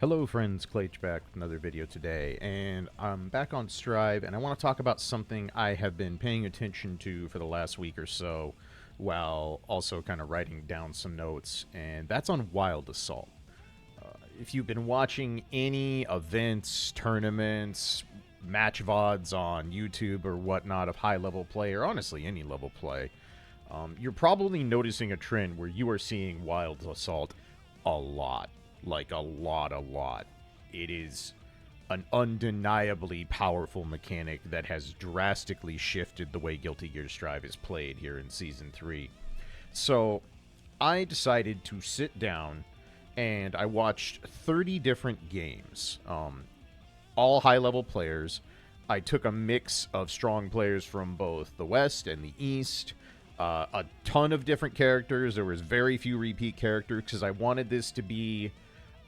Hello friends, Claych back with another video today, and I'm back on Strive, and I want to talk about something I have been paying attention to for the last week or so, while also kind of writing down some notes, and that's on Wild Assault. If you've been watching any events, tournaments, match VODs on YouTube or whatnot of high-level play, or honestly any level play, you're probably noticing a trend where you are seeing Wild Assault a lot. Like a lot. It is an undeniably powerful mechanic that has drastically shifted the way Guilty Gear Strive is played here in Season 3. So, I decided to sit down and I watched 30 different games. All high-level players. I took a mix of strong players from both the West and the East. A ton of different characters. There was very few repeat characters because I wanted this to be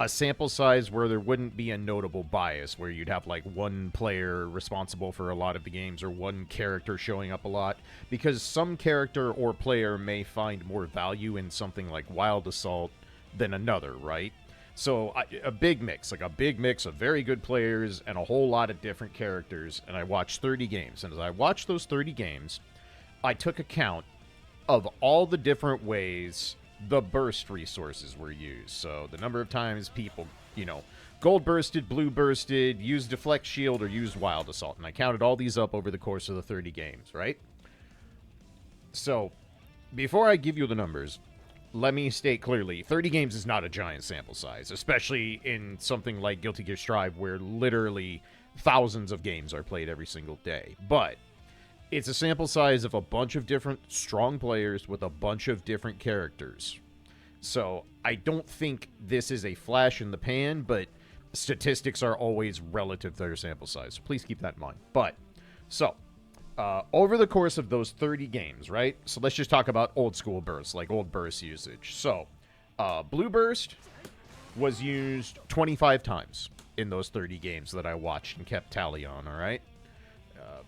a sample size where there wouldn't be a notable bias, where you'd have like one player responsible for a lot of the games or one character showing up a lot, because some character or player may find more value in something like Wild Assault than another, right? So a big mix of very good players and a whole lot of different characters, and I watched 30 games. And as I watched those 30 games, I took account of all the different ways the burst resources were used. So the number of times people, gold bursted, blue bursted, used deflect shield, or used Wild Assault. And I counted all these up over the course of the 30 games, right? So before I give you the numbers, let me state clearly, 30 games is not a giant sample size, especially in something like Guilty Gear Strive, where literally thousands of games are played every single day. But it's a sample size of a bunch of different strong players with a bunch of different characters. So I don't think this is a flash in the pan, but statistics are always relative to their sample size. So please keep that in mind. But, so, over the course of those 30 games, right? So let's just talk about old school bursts, like old burst usage. So, blue burst was used 25 times in those 30 games that I watched and kept tally on, all right?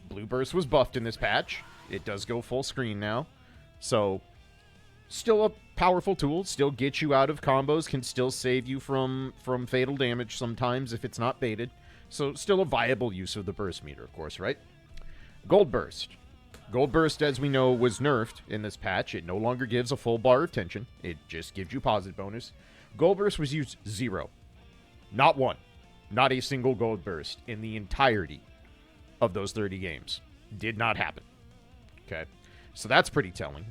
Blue Burst was buffed in this patch. It does go full screen now. So, still a powerful tool. Still gets you out of combos. Can still save you from fatal damage sometimes if it's not baited. So, still a viable use of the burst meter, of course, right? Gold Burst. Gold Burst, as we know, was nerfed in this patch. It no longer gives a full bar of tension. It just gives you positive bonus. Gold Burst was used 0. Not one. Not a single Gold Burst in the entirety of those 30 games. Did not happen. Okay, so that's pretty telling.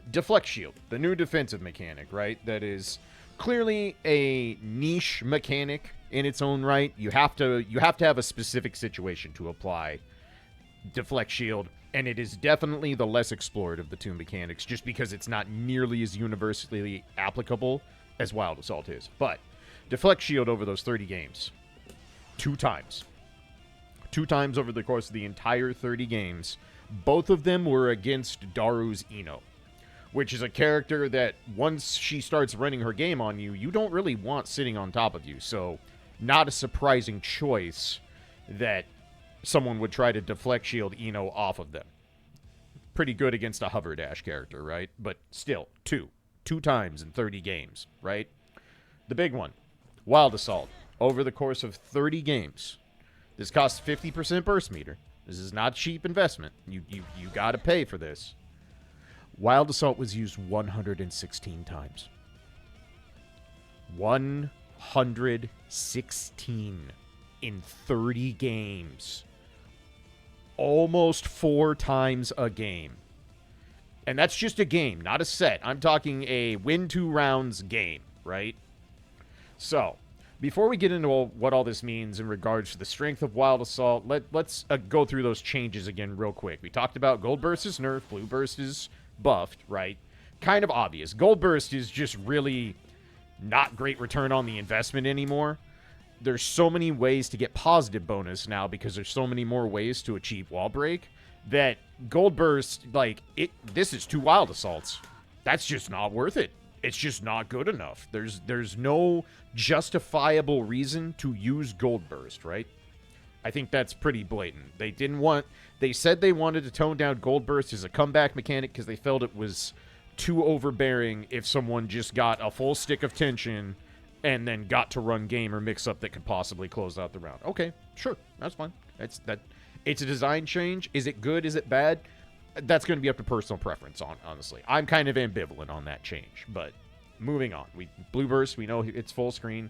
Deflect Shield, the new defensive mechanic, right? That is clearly a niche mechanic in its own right. You have to have a specific situation to apply Deflect Shield, and it is definitely the less explored of the two mechanics, just because it's not nearly as universally applicable as Wild Assault is. But Deflect Shield over those 30 games, 2 times. 2 times over the course of the entire 30 games. Both of them were against Daru's Ino, which is a character that once she starts running her game on you, you don't really want sitting on top of you. So, not a surprising choice that someone would try to deflect shield Ino off of them. Pretty good against a hover dash character, right? But still, 2 times in 30 games, right? The big one, Wild Assault, over the course of 30 games. This costs 50% burst meter. This is not a cheap investment. You got to pay for this. Wild Assault was used 116 times. 116 in 30 games. Almost 4 times a game. And that's just a game, not a set. I'm talking a win 2 rounds game, right? So, before we get into what all this means in regards to the strength of Wild Assault, let's go through those changes again real quick. We talked about Gold Burst is nerfed, Blue Burst is buffed, right? Kind of obvious. Gold Burst is just really not great return on the investment anymore. There's so many ways to get positive bonus now because there's so many more ways to achieve wall break that Gold Burst, this is 2 Wild Assaults. That's just not worth it. It's just not good enough. There's no justifiable reason to use Gold Burst, right? I think that's pretty blatant. They said they wanted to tone down Gold Burst as a comeback mechanic because they felt it was too overbearing if someone just got a full stick of tension and then got to run game or mix up that could possibly close out the round. Okay, sure, that's fine. It's a design change. Is it good? Is it bad? That's going to be up to personal preference, honestly. I'm kind of ambivalent on that change, but moving on. Blue Burst, we know it's full screen.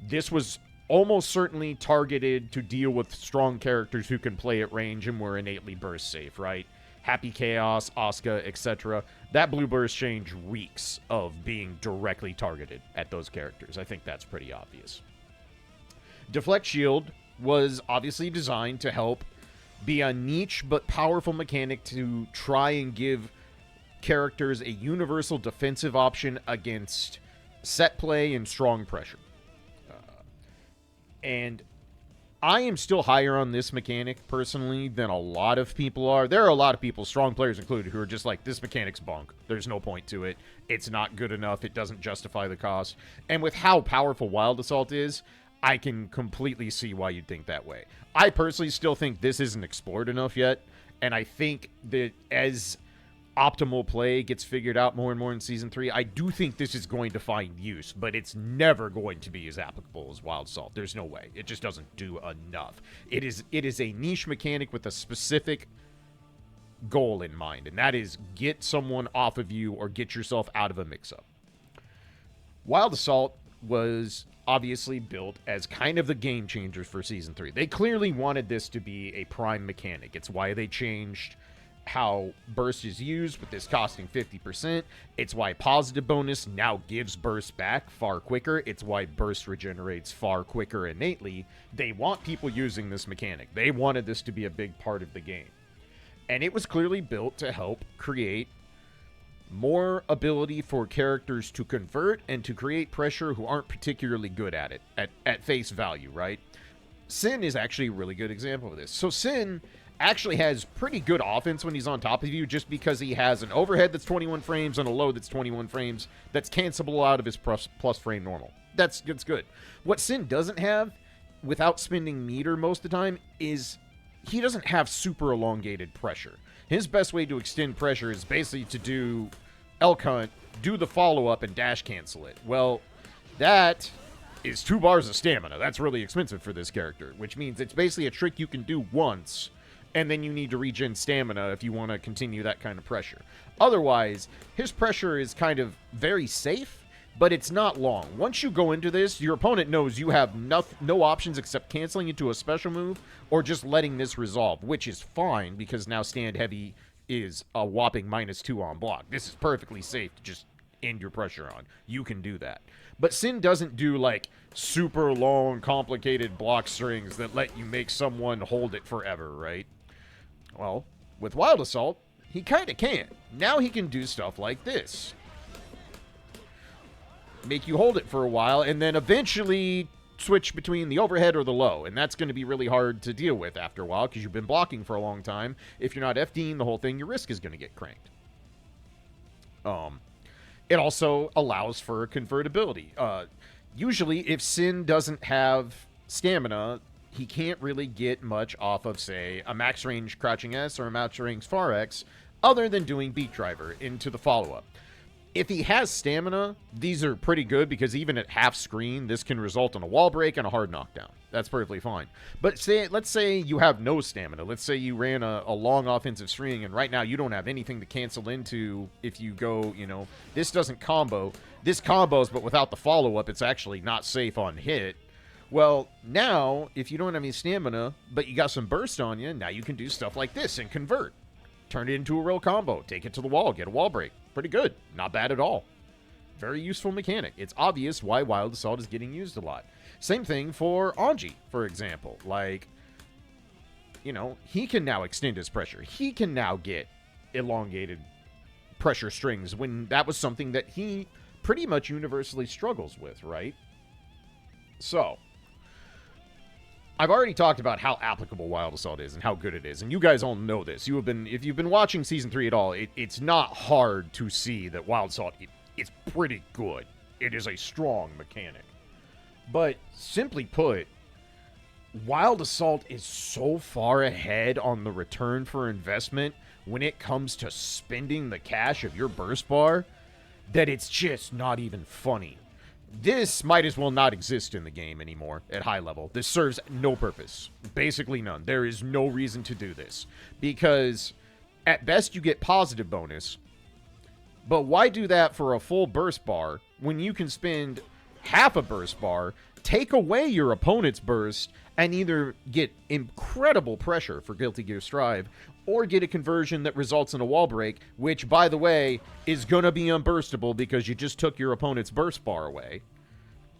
This was almost certainly targeted to deal with strong characters who can play at range and were innately burst safe, right? Happy Chaos, Asuka, etc. That Blue Burst change reeks of being directly targeted at those characters. I think that's pretty obvious. Deflect Shield was obviously designed to help be a niche but powerful mechanic to try and give characters a universal defensive option against set play and strong pressure. And I am still higher on this mechanic, personally, than a lot of people are. There are a lot of people, strong players included, who are just like, this mechanic's bunk. There's no point to it. It's not good enough. It doesn't justify the cost. And with how powerful Wild Assault is, I can completely see why you'd think that way. I personally still think this isn't explored enough yet, and I think that as optimal play gets figured out more and more in Season 3, I do think this is going to find use, but it's never going to be as applicable as Wild Assault. There's no way. It just doesn't do enough. It is a niche mechanic with a specific goal in mind, and that is get someone off of you or get yourself out of a mix-up. Wild Assault was obviously built as kind of the game changers for Season 3. They clearly wanted this to be a prime mechanic. It's why they changed how burst is used, with this costing 50%. It's why positive bonus now gives burst back far quicker. It's why burst regenerates far quicker innately. They want people using this mechanic. They wanted this to be a big part of the game. And it was clearly built to help create more ability for characters to convert and to create pressure who aren't particularly good at it, at face value, right? Sin is actually a really good example of this. So Sin actually has pretty good offense when he's on top of you, just because he has an overhead that's 21 frames and a low that's 21 frames that's cancelable out of his plus frame normal. That's good. What Sin doesn't have, without spending meter most of the time, is he doesn't have super elongated pressure. His best way to extend pressure is basically to do Elk Hunt, do the follow-up, and dash cancel it. Well, that is 2 bars of stamina. That's really expensive for this character, which means it's basically a trick you can do once, and then you need to regen stamina if you want to continue that kind of pressure. Otherwise, his pressure is kind of very safe, but it's not long. Once you go into this, your opponent knows you have no options except canceling into a special move or just letting this resolve, which is fine because now stand heavy is a whopping -2 on block. This is perfectly safe to just end your pressure on. You can do that. But Sin doesn't do like super long, complicated block strings that let you make someone hold it forever, right? Well, with Wild Assault, he kind of can. Now he can do stuff like this. Make you hold it for a while, and then eventually switch between the overhead or the low, and that's going to be really hard to deal with after a while because you've been blocking for a long time. If you're not FDing the whole thing, your risk is going to get cranked. It also allows for convertibility. Usually, if Sin doesn't have stamina, he can't really get much off of, say, a max range Crouching S or a max range Far X, other than doing Beat Driver into the follow-up. If he has stamina, these are pretty good because even at half screen, this can result in a wall break and a hard knockdown. That's perfectly fine. But let's say you have no stamina. Let's say you ran a long offensive string, and right now you don't have anything to cancel into if you go, this doesn't combo. This combos, but without the follow-up, it's actually not safe on hit. Well, now, if you don't have any stamina, but you got some burst on you, now you can do stuff like this and convert. Turn it into a real combo. Take it to the wall. Get a wall break. Pretty good. Not bad at all. Very useful mechanic. It's obvious why Wild Assault is getting used a lot. Same thing for Anji, for example. Like, he can now extend his pressure. He can now get elongated pressure strings when that was something that he pretty much universally struggles with, right? So, I've already talked about how applicable Wild Assault is and how good it is, and you guys all know this. If you've been watching Season 3 at all, it's not hard to see that Wild Assault is pretty good. It is a strong mechanic. But, simply put, Wild Assault is so far ahead on the return for investment when it comes to spending the cash of your burst bar that it's just not even funny. This might as well not exist in the game anymore at high level. This serves no purpose. Basically none. There is no reason to do this. Because at best you get positive bonus. But why do that for a full burst bar when you can spend half a burst bar, take away your opponent's burst, and either get incredible pressure for Guilty Gear Strive, or get a conversion that results in a wall break, which, by the way, is going to be unburstable because you just took your opponent's burst bar away.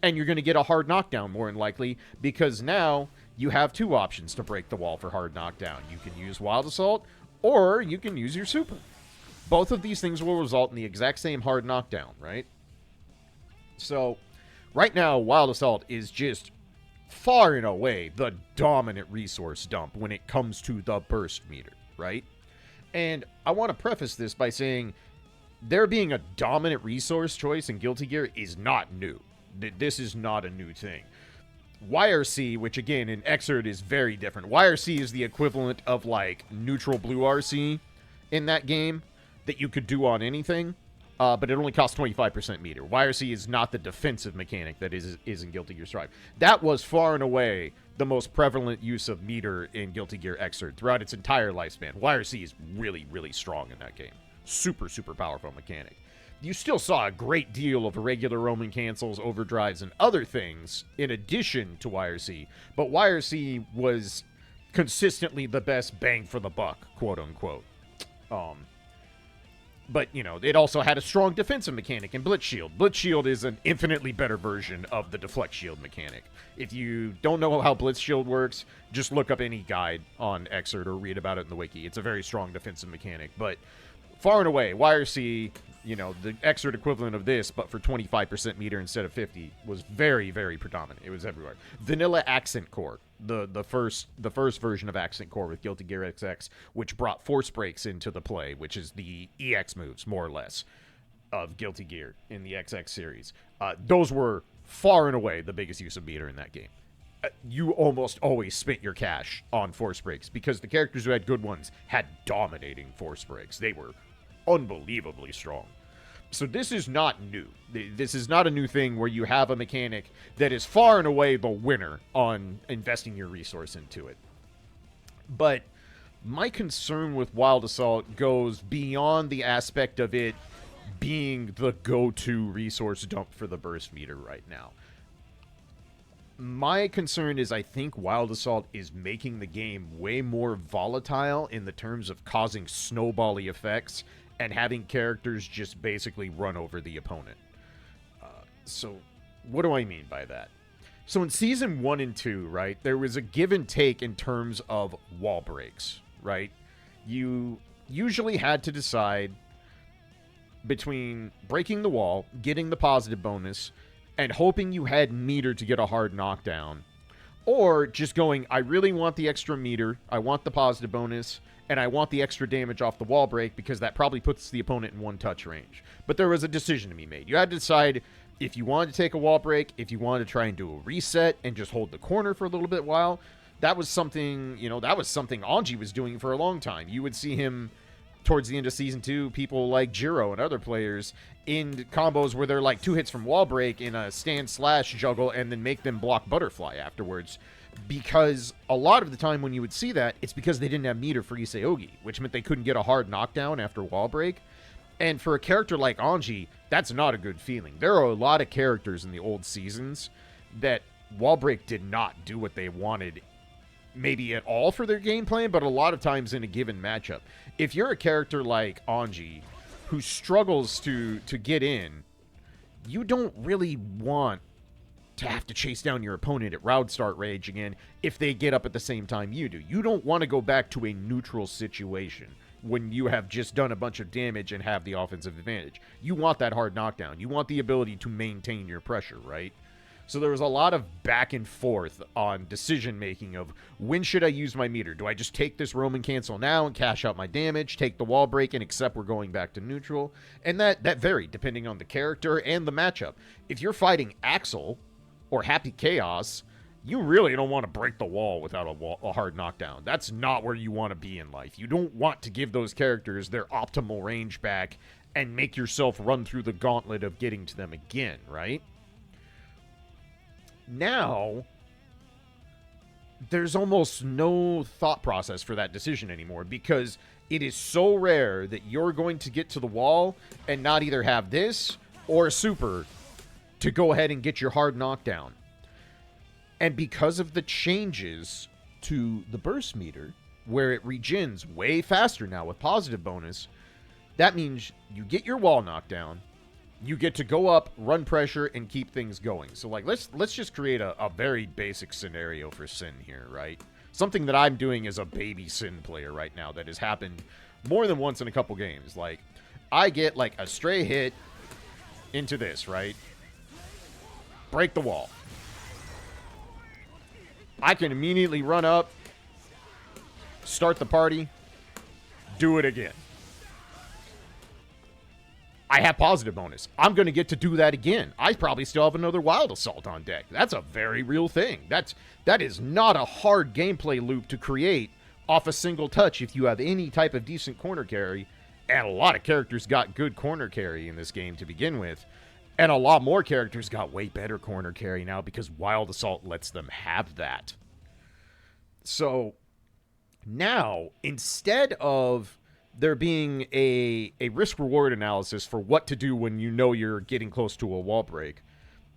And you're going to get a hard knockdown, more than likely, because now you have two options to break the wall for hard knockdown. You can use Wild Assault, or you can use your super. Both of these things will result in the exact same hard knockdown, right? So, right now, Wild Assault is just far and away the dominant resource dump when it comes to the burst meter, right? And I want to preface this by saying there being a dominant resource choice in Guilty Gear is not new. This is not a new thing. YRC, which again in Xrd is very different. YRC is the equivalent of like neutral blue RC in that game that you could do on anything. But it only costs 25% meter. YRC is not the defensive mechanic that is in Guilty Gear Strive. That was far and away the most prevalent use of meter in Guilty Gear Xrd throughout its entire lifespan. YRC is really, really strong in that game. Super, super powerful mechanic. You still saw a great deal of irregular roaming cancels, overdrives, and other things in addition to YRC. But YRC was consistently the best bang for the buck, quote unquote. But, you know, it also had a strong defensive mechanic in Blitz Shield. Blitz Shield is an infinitely better version of the Deflect Shield mechanic. If you don't know how Blitz Shield works, just look up any guide on Xrd or read about it in the wiki. It's a very strong defensive mechanic. But far and away, YRC, you know, the Xrd equivalent of this, but for 25% meter instead of 50, was very, very predominant. It was everywhere. Vanilla Accent Core, the first version of Accent Core with Guilty Gear XX, which brought force breaks into the play, which is the EX moves, more or less, of Guilty Gear in the XX series. Those were far and away the biggest use of meter in that game. You almost always spent your cash on force breaks because the characters who had good ones had dominating force breaks. They were unbelievably strong. So this is not new. This is not a new thing where you have a mechanic that is far and away the winner on investing your resource into it. But my concern with Wild Assault goes beyond the aspect of it being the go-to resource dump for the burst meter right now. My concern is I think Wild Assault is making the game way more volatile in the terms of causing snowbally effects and having characters just basically run over the opponent. So, what do I mean by that? So in Season 1 and 2, right, there was a give and take in terms of wall breaks, right? You usually had to decide between breaking the wall, getting the positive bonus, and hoping you had meter to get a hard knockdown, or just going, I really want the extra meter, I want the positive bonus, and I want the extra damage off the wall break because that probably puts the opponent in one touch range. But there was a decision to be made. You had to decide if you wanted to take a wall break, if you wanted to try and do a reset and just hold the corner for a little bit while. That was something, you know, that was something Anji was doing for a long time. You would see him towards the end of Season 2, people like Jiro and other players in combos where they're like 2 hits from wall break in a stand slash juggle and then make them block butterfly afterwards. Because a lot of the time when you would see that, it's because they didn't have meter for Iseogi, which meant they couldn't get a hard knockdown after wall break. And for a character like Anji, that's not a good feeling. There are a lot of characters in the old seasons that wall break did not do what they wanted, maybe at all for their game plan, but a lot of times in a given matchup. If you're a character like Anji who struggles to get in, you don't really want to have to chase down your opponent at round start range again if they get up at the same time you do. You don't want to go back to a neutral situation when you have just done a bunch of damage and have the offensive advantage. You want that hard knockdown. You want the ability to maintain your pressure, right? So there was a lot of back and forth on decision making of when should I use my meter? Do I just take this Roman cancel now and cash out my damage, take the wall break and accept we're going back to neutral? And that varied depending on the character and the matchup. If you're fighting Axel or Happy Chaos, you really don't want to break the wall without a hard knockdown. That's not where you want to be in life. You don't want to give those characters their optimal range back and make yourself run through the gauntlet of getting to them again, right? Now, there's almost no thought process for that decision anymore because it is so rare that you're going to get to the wall and not either have this or a super to go ahead and get your hard knockdown. And because of the changes to the burst meter, where it regens way faster now with positive bonus, that means you get your wall knockdown, you get to go up, run pressure, and keep things going. So, like, let's just create a very basic scenario for Sin here, right? Something that I'm doing as a baby Sin player right now that has happened more than once in a couple games. Like, I get, like, a stray hit into this, right? Break the wall. I can immediately run up, start the party, do it again. I have positive bonus. I'm going to get to do that again. I probably still have another Wild Assault on deck. That's a very real thing. That is not a hard gameplay loop to create off a single touch if you have any type of decent corner carry. And a lot of characters got good corner carry in this game to begin with. And a lot more characters got way better corner carry now because Wild Assault lets them have that. So now, instead of there being a risk-reward analysis for what to do when you know you're getting close to a wall break,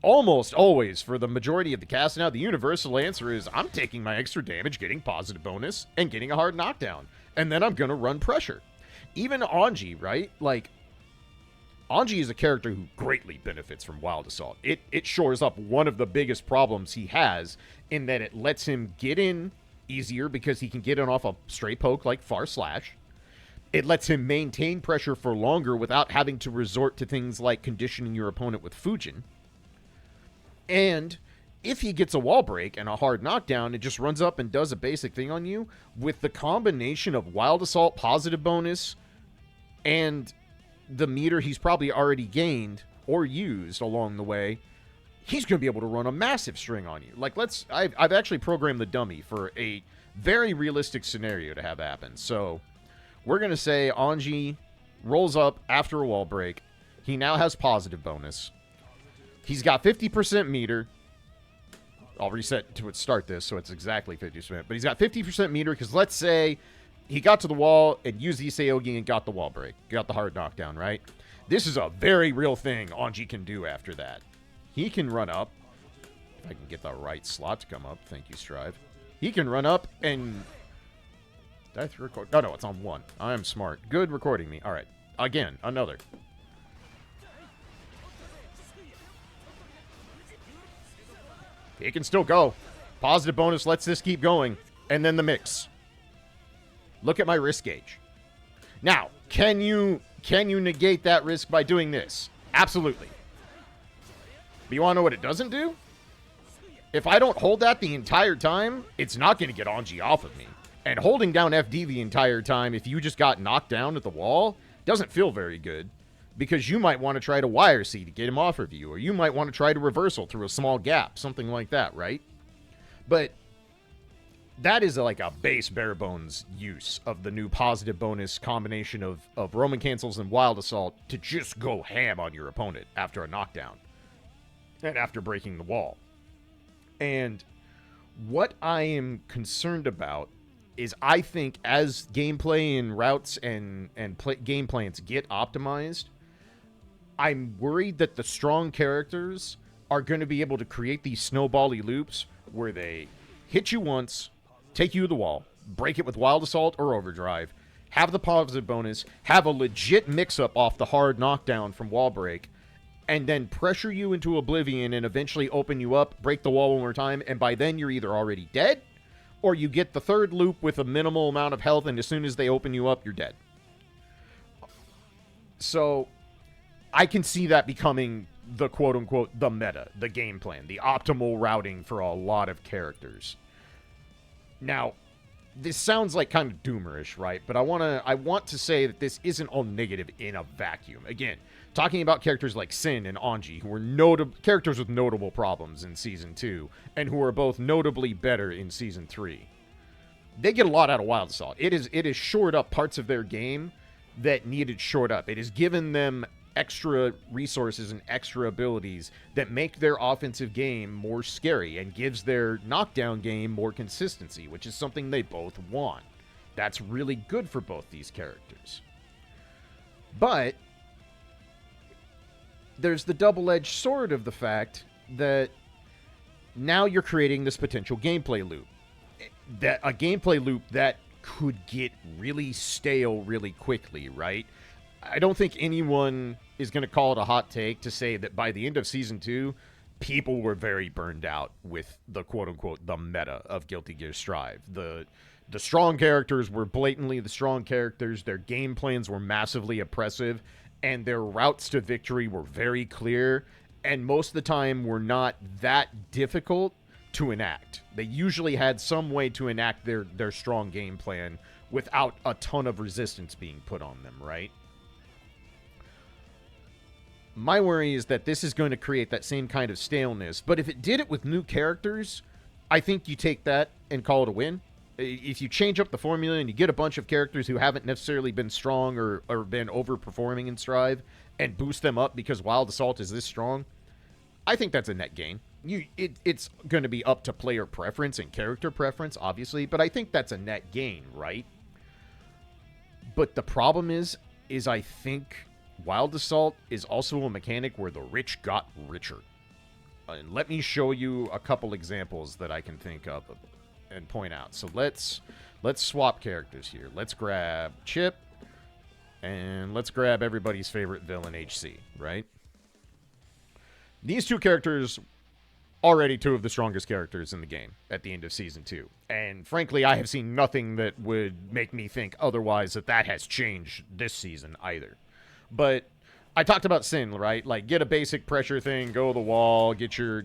almost always, for the majority of the cast now, the universal answer is, I'm taking my extra damage, getting positive bonus, and getting a hard knockdown. And then I'm going to run pressure. Even Anji, right? Like, Anji is a character who greatly benefits from Wild Assault. It shores up one of the biggest problems he has in that it lets him get in easier because he can get in off a straight poke like Far Slash. It lets him maintain pressure for longer without having to resort to things like conditioning your opponent with Fujin. And if he gets a wall break and a hard knockdown, it just runs up and does a basic thing on you. With the combination of Wild Assault, positive bonus, and the meter he's probably already gained or used along the way, he's going to be able to run a massive string on you. Like, I've actually programmed the dummy for a very realistic scenario to have happen. So we're going to say Anji rolls up after a wall break. He now has positive bonus. He's got 50% meter. I'll reset to start this so it's exactly 50%. But he's got 50% meter because let's say he got to the wall and used Isaogi and got the wall break. Got the hard knockdown, right? This is a very real thing Anji can do after that. He can run up. If I can get the right slot to come up. Thank you, Strive. He can run up and... Did I have to record? Oh, no, it's on 1. I am smart. Good recording me. All right. Again, another. He can still go. Positive bonus lets this keep going. And then the mix. Look at my risk gauge. Now, can you negate that risk by doing this? Absolutely. But you want to know what it doesn't do? If I don't hold that the entire time, it's not going to get Anji off of me. And holding down FD the entire time, if you just got knocked down at the wall, doesn't feel very good. Because you might want to try to wire C to get him off of you. Or you might want to try to reversal through a small gap. Something like that, right? But that is like a base bare bones use of the new positive bonus combination of Roman cancels and Wild Assault to just go ham on your opponent after a knockdown. And after breaking the wall. And what I am concerned about is I think as gameplay and routes and game plans get optimized, I'm worried that the strong characters are going to be able to create these snowbally loops where they hit you once, take you to the wall, break it with Wild Assault or Overdrive, have the positive bonus, have a legit mix-up off the hard knockdown from wall break, and then pressure you into oblivion and eventually open you up, break the wall one more time, and by then you're either already dead, or you get the third loop with a minimal amount of health, and as soon as they open you up, you're dead. So I can see that becoming the quote-unquote the meta, the game plan, the optimal routing for a lot of characters. Now, this sounds like kind of doomerish, right? But I want to say that this isn't all negative in a vacuum. Again, talking about characters like Sin and Anji, who are characters with notable problems in Season 2, and who are both notably better in Season 3. They get a lot out of Wild Assault. It is shored up parts of their game that needed shored up. It has given them extra resources and extra abilities that make their offensive game more scary and gives their knockdown game more consistency, which is something they both want. That's really good for both these characters. But there's the double-edged sword of the fact that now you're creating this potential gameplay loop. A gameplay loop that could get really stale really quickly, right? I don't think anyone is going to call it a hot take to say that by the end of Season 2, people were very burned out with the quote-unquote the meta of Guilty Gear Strive. The strong characters were blatantly the strong characters, their game plans were massively oppressive, and their routes to victory were very clear, and most of the time were not that difficult to enact. They usually had some way to enact their strong game plan without a ton of resistance being put on them, right? My worry is that this is going to create that same kind of staleness, but if it did it with new characters, I think you take that and call it a win. If you change up the formula and you get a bunch of characters who haven't necessarily been strong or been overperforming in Strive and boost them up because Wild Assault is this strong, I think that's a net gain. It's going to be up to player preference and character preference, obviously, but I think that's a net gain, right? But the problem is I think Wild Assault is also a mechanic where the rich got richer. And let me show you a couple examples that I can think of and point out. So let's swap characters here. Let's grab Chip, and let's grab everybody's favorite villain, HC, right? These two characters, already two of the strongest characters in the game at the end of Season 2. And frankly, I have seen nothing that would make me think otherwise that has changed this season either. But I talked about Sin, right? Like, get a basic pressure thing, go to the wall, get your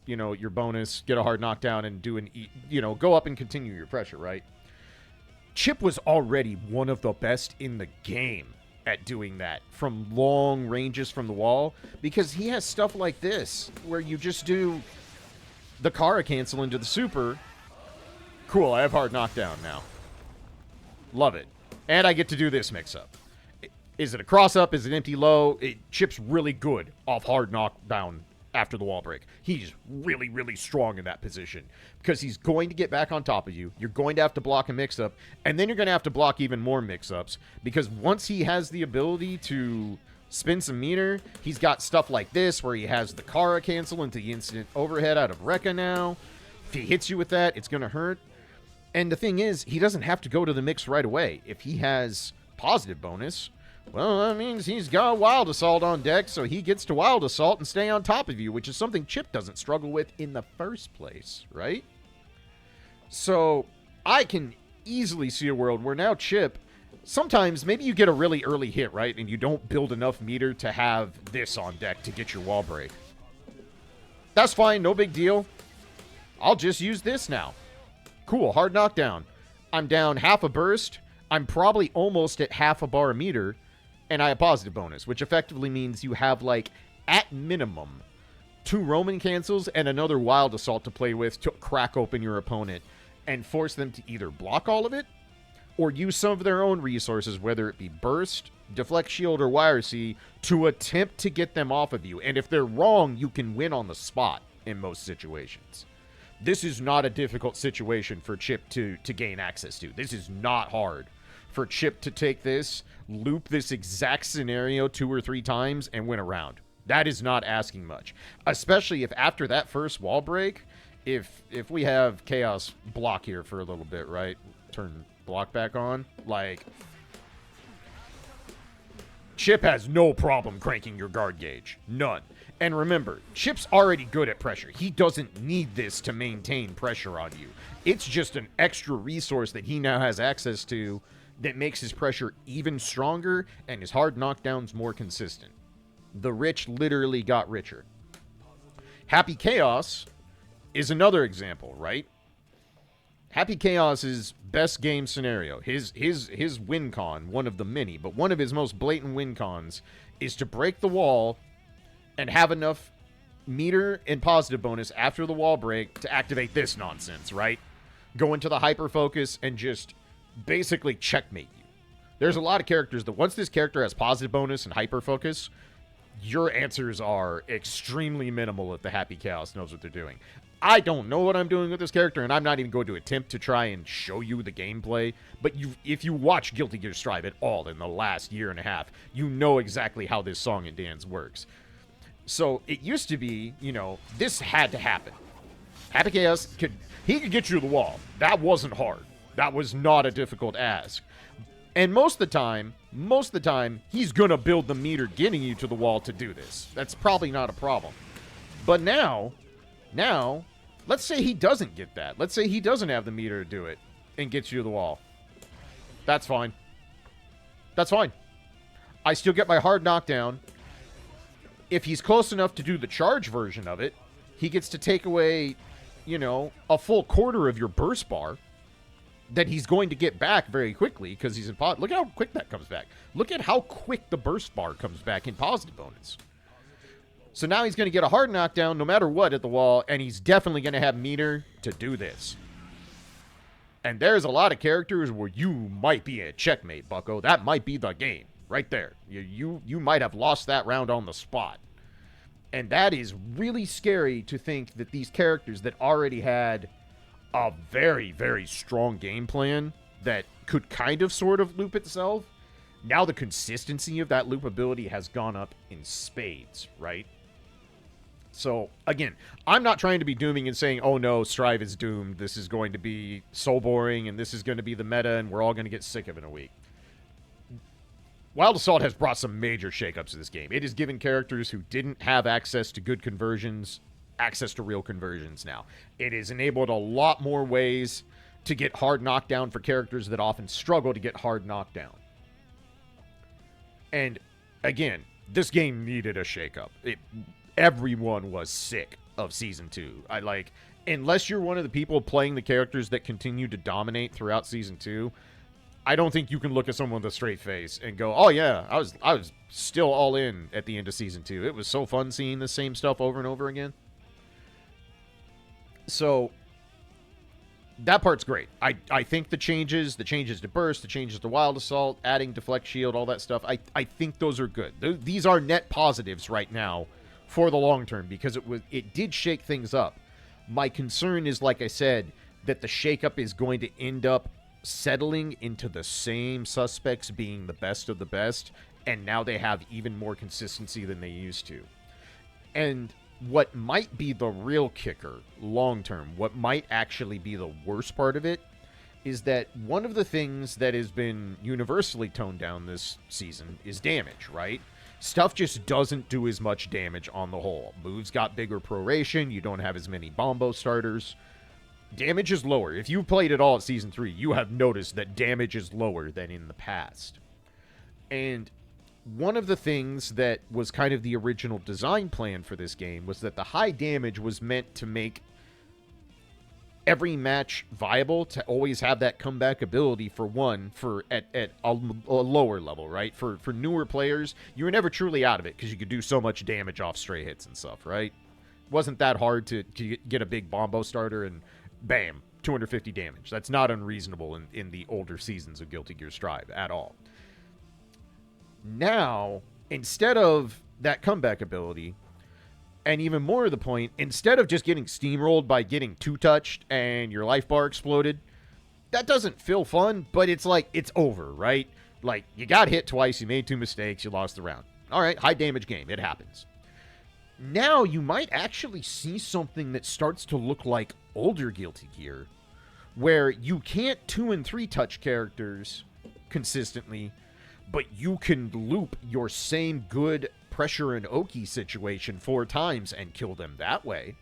your bonus, get a hard knockdown, and go up and continue your pressure, right? Chip was already one of the best in the game at doing that from long ranges from the wall, because he has stuff like this where you just do the Kara cancel into the super. Cool, I have hard knockdown now. Love it. And I get to do this mix-up. Is it a cross-up? Is it empty low? Chip's really good off hard knockdown after the wall break. He's really, really strong in that position because he's going to get back on top of you. You're going to have to block a mix-up, and then you're going to have to block even more mix-ups because once he has the ability to spin some meter, he's got stuff like this where he has the Kara cancel into the instant overhead out of Rekka now. If he hits you with that, it's going to hurt. And the thing is, he doesn't have to go to the mix right away. If he has positive bonus, well, that means he's got Wild Assault on deck, so he gets to Wild Assault and stay on top of you, which is something Chip doesn't struggle with in the first place, right? So I can easily see a world where now Chip, sometimes maybe you get a really early hit, right, and you don't build enough meter to have this on deck to get your wall break. That's fine, no big deal. I'll just use this now. Cool, hard knockdown. I'm down half a burst. I'm probably almost at half a bar meter. And I have positive bonus, which effectively means you have, like, at minimum, 2 Roman cancels and another Wild Assault to play with to crack open your opponent and force them to either block all of it or use some of their own resources, whether it be Burst, Deflect Shield, or Wire C, to attempt to get them off of you. And if they're wrong, you can win on the spot in most situations. This is not a difficult situation for Chip to gain access to. This is not hard for Chip to take this, loop this exact scenario 2 or 3 times, and win a round. That is not asking much. Especially if after that first wall break, if we have Chaos block here for a little bit, right? Turn block back on. Like, Chip has no problem cranking your guard gauge. None. And remember, Chip's already good at pressure. He doesn't need this to maintain pressure on you. It's just an extra resource that he now has access to that makes his pressure even stronger and his hard knockdowns more consistent. The rich literally got richer. Happy Chaos is another example, right? Happy Chaos's best game scenario, his win con, one of the many, but one of his most blatant win cons is to break the wall and have enough meter and positive bonus after the wall break to activate this nonsense, right? Go into the hyper focus and just basically checkmate you. There's a lot of characters that once this character has positive bonus and hyper focus, your answers are extremely minimal if the Happy Chaos knows what they're doing. I don't know what I'm doing with this character, and I'm not even going to attempt to try and show you the gameplay, but if you watch Guilty Gear Strive at all in the last year and a half, you know exactly how this song and dance works. So it used to be, this had to happen. Happy Chaos could get you to the wall. That wasn't hard. That was not a difficult ask. And most of the time, he's going to build the meter getting you to the wall to do this. That's probably not a problem. But now, let's say he doesn't get that. Let's say he doesn't have the meter to do it and gets you to the wall. That's fine. That's fine. I still get my hard knockdown. If he's close enough to do the charge version of it, he gets to take away, a full quarter of your burst bar that he's going to get back very quickly because he's in pot. Look how quick that comes back. Look at how quick the burst bar comes back in positive bonus. So now he's going to get a hard knockdown no matter what at the wall, and he's definitely going to have meter to do this. And there's a lot of characters where you might be a checkmate, bucko. That might be the game right there. You might have lost that round on the spot. And that is really scary to think that these characters that already had a very, very strong game plan that could kind of sort of loop itself, now the consistency of that loopability has gone up in spades, right? So, again, I'm not trying to be dooming and saying, oh no, Strive is doomed, this is going to be so boring, and this is going to be the meta, and we're all going to get sick of it in a week. Wild Assault has brought some major shakeups to this game. It has given characters who didn't have access to good conversions access to real conversions now. It has enabled a lot more ways to get hard knockdown for characters that often struggle to get hard knockdown. And, again, this game needed a shakeup. Everyone was sick of Season 2. Unless you're one of the people playing the characters that continue to dominate throughout Season 2, I don't think you can look at someone with a straight face and go, oh yeah, I was still all in at the end of Season 2. It was so fun seeing the same stuff over and over again. So, that part's great. I think the changes to Burst, the changes to Wild Assault, adding Deflect Shield, all that stuff, I think those are good. These are net positives right now for the long term because it did shake things up. My concern is, like I said, that the shakeup is going to end up settling into the same suspects being the best of the best, and now they have even more consistency than they used to. And what might be the real kicker long term, what might actually be the worst part of it, is that one of the things that has been universally toned down this season is damage, right? Stuff just doesn't do as much damage on the whole. Moves got bigger proration, you don't have as many bombo starters. Damage is lower. If you've played it all at Season 3, you have noticed that damage is lower than in the past. And one of the things that was kind of the original design plan for this game was that the high damage was meant to make every match viable, to always have that comeback ability at a lower level, right? For newer players, you were never truly out of it because you could do so much damage off stray hits and stuff, right? It wasn't that hard to get a big bombo starter and bam, 250 damage. That's not unreasonable in the older seasons of Guilty Gear Strive at all. Now, instead of that comeback ability, and even more to the point, instead of just getting steamrolled by getting two-touched and your life bar exploded, that doesn't feel fun, but it's like, it's over, right? Like, you got hit twice, you made 2 mistakes, you lost the round. All right, high damage game, it happens. Now, you might actually see something that starts to look like older Guilty Gear, where you can't 2 and 3 touch characters consistently, but you can loop your same good pressure and Oki situation 4 times and kill them that way.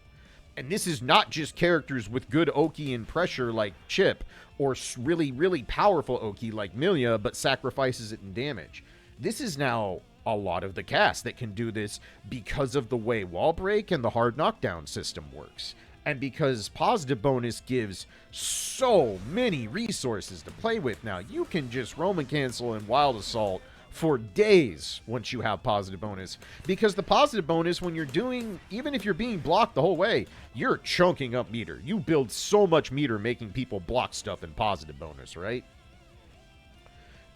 And this is not just characters with good Oki and pressure like Chip, or really, really powerful Oki like Milia, but sacrifices it in damage. This is now a lot of the cast that can do this because of the way wall break and the hard knockdown system works. And because positive bonus gives so many resources to play with now, you can just Roman cancel and Wild Assault for days once you have positive bonus. Because the positive bonus, when you're doing, even if you're being blocked the whole way, you're chunking up meter. You build so much meter making people block stuff in positive bonus, right?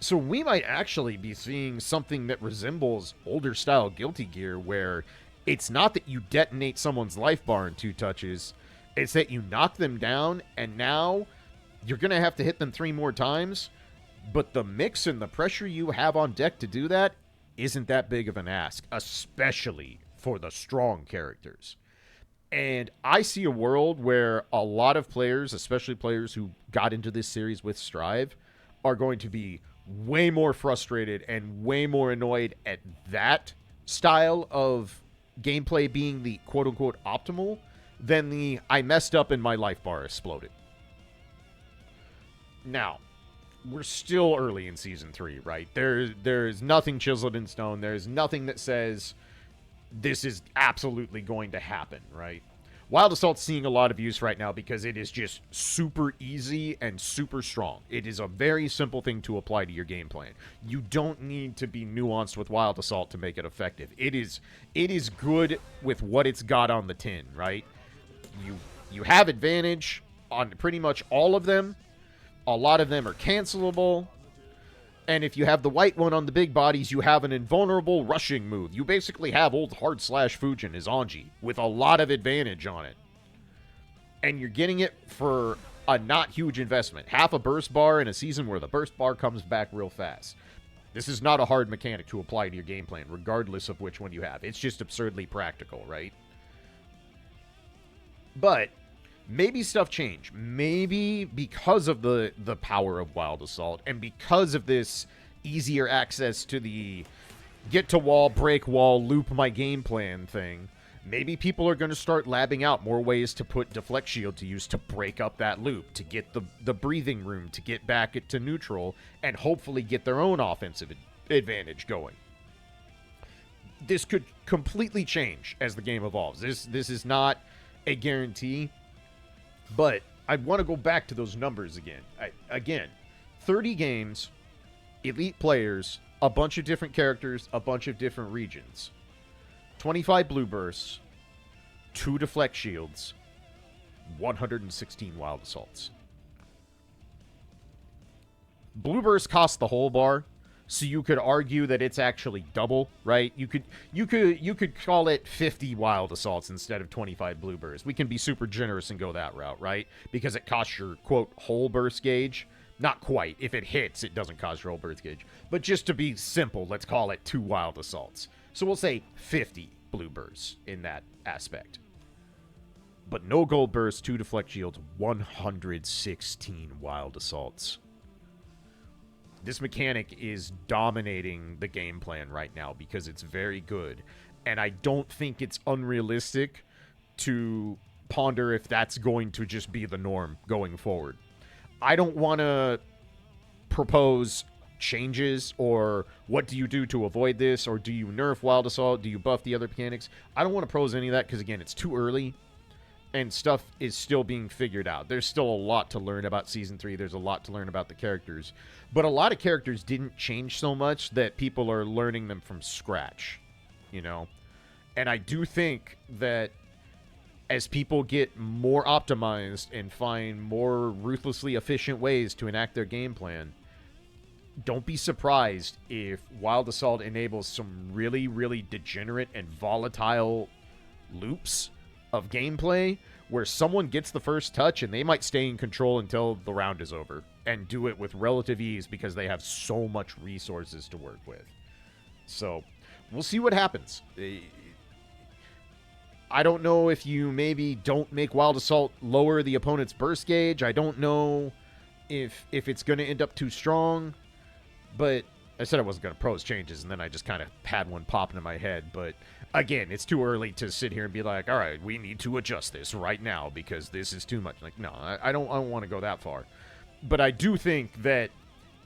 So we might actually be seeing something that resembles older style Guilty Gear, where it's not that you detonate someone's life bar in 2 touches, it's that you knock them down, and now you're going to have to hit them 3 more times, but the mix and the pressure you have on deck to do that isn't that big of an ask, especially for the strong characters. And I see a world where a lot of players, especially players who got into this series with Strive, are going to be way more frustrated and way more annoyed at that style of gameplay being the quote-unquote optimal than the I messed up and my life bar exploded. Now, we're still early in Season 3, right? There's nothing chiseled in stone. There's nothing that says this is absolutely going to happen, right? Wild Assault's seeing a lot of use right now because it is just super easy and super strong. It is a very simple thing to apply to your game plan. You don't need to be nuanced with Wild Assault to make it effective. It is good with what it's got on the tin, right? You have advantage on pretty much all of them. A lot of them are cancelable. And if you have the white one on the big bodies, you have an invulnerable rushing move. You basically have old hard slash Fujin as Anji with a lot of advantage on it. And you're getting it for a not huge investment. Half a burst bar in a season where the burst bar comes back real fast. This is not a hard mechanic to apply to your game plan, regardless of which one you have. It's just absurdly practical, right? But maybe stuff changed. Maybe because of the power of Wild Assault and because of this easier access to the get to wall, break wall, loop my game plan thing, maybe people are going to start labbing out more ways to put Deflect Shield to use to break up that loop, to get the breathing room, to get back to neutral, and hopefully get their own offensive advantage going. This could completely change as the game evolves. This is not a guarantee. But I want to go back to those numbers again. Again, 30 games, elite players, a bunch of different characters, a bunch of different regions. 25 blue bursts, 2 deflect shields, 116 wild assaults. Blue bursts cost the whole bar, so you could argue that it's actually double, right? You could call it 50 wild assaults instead of 25 blue bursts. We can be super generous and go that route, right? Because it costs your, quote, whole burst gauge. Not quite. If it hits, it doesn't cost your whole burst gauge. But just to be simple, let's call it 2 wild assaults. So we'll say 50 blue bursts in that aspect. But no gold bursts, 2 deflect shields, 116 wild assaults. This mechanic is dominating the game plan right now because it's very good. And I don't think it's unrealistic to ponder if that's going to just be the norm going forward. I don't want to propose changes or what do you do to avoid this, or do you nerf Wild Assault, do you buff the other mechanics. I don't want to propose any of that because, again, it's too early and stuff is still being figured out. There's still a lot to learn about Season 3. There's a lot to learn about the characters. But a lot of characters didn't change so much that people are learning them from scratch, you know? And I do think that as people get more optimized and find more ruthlessly efficient ways to enact their game plan, don't be surprised if Wild Assault enables some really, really degenerate and volatile loops of gameplay where someone gets the first touch and they might stay in control until the round is over and do it with relative ease because they have so much resources to work with. So we'll see what happens. I don't know if you maybe don't make Wild Assault lower the opponent's burst gauge. I don't know if it's going to end up too strong, but I said I wasn't going to propose changes, and then I just kind of had one pop into my head. But again, it's too early to sit here and be like, all right, we need to adjust this right now because this is too much. Like, no, I don't want to go that far. But I do think that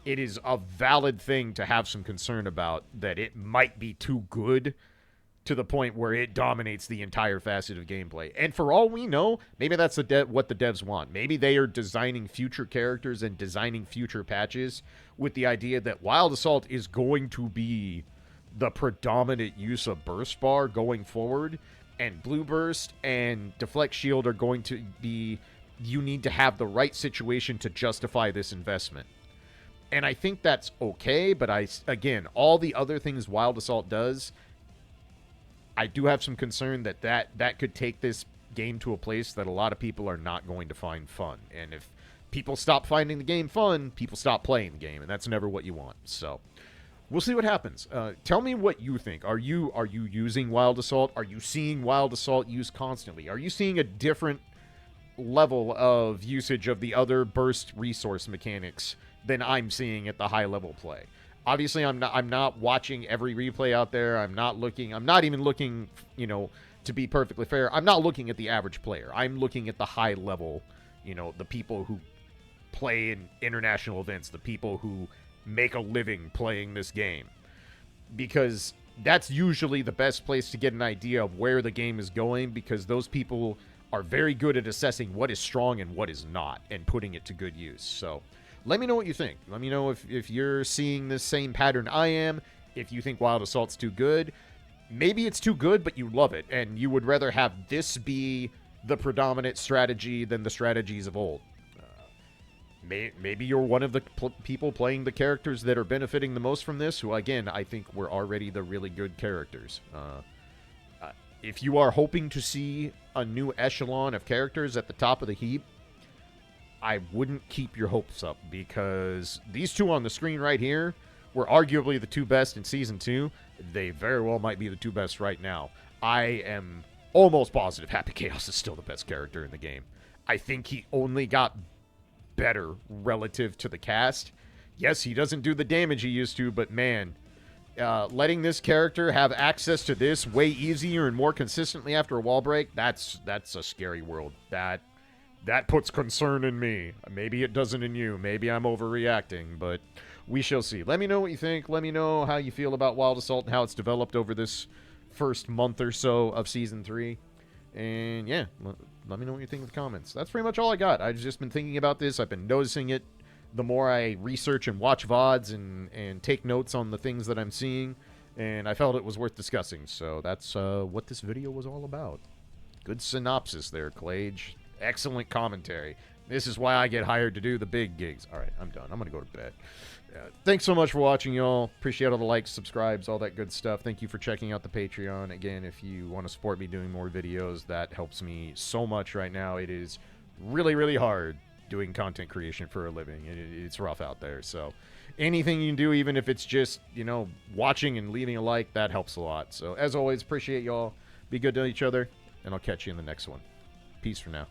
it is a valid thing to have some concern about, that it might be too good to the point where it dominates the entire facet of gameplay. And for all we know, maybe that's what the devs want. Maybe they are designing future characters and designing future patches with the idea that Wild Assault is going to be the predominant use of Burst Bar going forward, and Blue Burst and Deflect Shield are going to be, you need to have the right situation to justify this investment. And I think that's okay, but again, all the other things Wild Assault does, I do have some concern that could take this game to a place that a lot of people are not going to find fun. And if people stop finding the game fun, people stop playing the game, and that's never what you want. So we'll see what happens. Tell me what you think. Are you using Wild Assault? Are you seeing Wild Assault used constantly? Are you seeing a different level of usage of the other burst resource mechanics than I'm seeing at the high level play? Obviously, I'm not watching every replay out there. I'm not even looking, to be perfectly fair, I'm not looking at the average player. I'm looking at the high level, the people who play in international events, the people who make a living playing this game. Because that's usually the best place to get an idea of where the game is going, because those people are very good at assessing what is strong and what is not and putting it to good use. So let me know what you think. Let me know if you're seeing this same pattern I am, if you think Wild Assault's too good. Maybe it's too good, but you love it, and you would rather have this be the predominant strategy than the strategies of old. Maybe you're one of the people playing the characters that are benefiting the most from this, who, again, I think were already the really good characters. If you are hoping to see a new echelon of characters at the top of the heap, I wouldn't keep your hopes up, because these two on the screen right here were arguably the two best in Season 2. They very well might be the two best right now. I am almost positive Happy Chaos is still the best character in the game. I think he only got better relative to the cast. Yes, he doesn't do the damage he used to, but man, letting this character have access to this way easier and more consistently after a wall break, that's a scary world. That puts concern in me. Maybe it doesn't in you. Maybe I'm overreacting, but we shall see. Let me know what you think. Let me know how you feel about Wild Assault and how it's developed over this first month or so of Season 3. And yeah, let me know what you think in the comments. That's pretty much all I got. I've just been thinking about this. I've been noticing it the more I research and watch VODs and take notes on the things that I'm seeing. And I felt it was worth discussing. So that's what this video was all about. Good synopsis there, Clage. Excellent commentary. This is why I get hired to do the big gigs. All right, I'm done. I'm going to go to bed. Thanks so much for watching, y'all. Appreciate all the likes, subscribes, all that good stuff. Thank you for checking out the Patreon. Again, if you want to support me doing more videos, that helps me so much right now. It is really, really hard doing content creation for a living. It's rough out there. So anything you can do, even if it's just, watching and leaving a like, that helps a lot. So as always, appreciate y'all. Be good to each other, and I'll catch you in the next one. Peace for now.